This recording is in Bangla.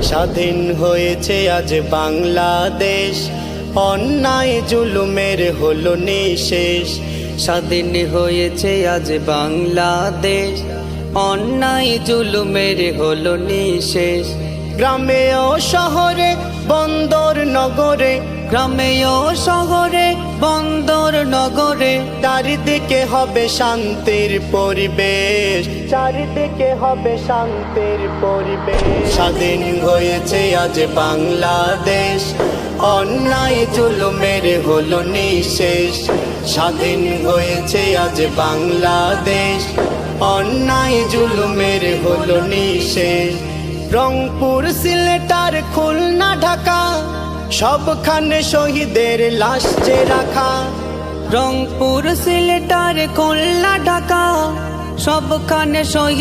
স্বাধীন হয়েছে আজ বাংলাদেশ, অন্যায় জুলুমের হলো নিঃশেষ। স্বাধীন হয়েছে আজ বাংলাদেশ, অন্যায় জুলুমের হলো নিঃশেষ। গ্রামে ও শহরে বন্দর নগরে, গ্রামে ও শহরে বন্দর নগরে, চারিদিকে হবে শান্তির পরিবেশ, চারিদিকে হবে শান্তির পরিবেশ। স্বাধীন হয়েছে আজ বাংলাদেশ, অন্যায় জুলুমের হলো নিঃশেষ। স্বাধীন হয়েছে আজ বাংলাদেশ, অন্যায় জুলুমের হলো নিঃশেষ। রংপুর, সিলেট আর খুলনা, ঢাকা, সবখানে শহীদের লাশ যে রাখা। রংপুর, সিলেট আর খুলনা, ঢাকা, সবখানে শহীদ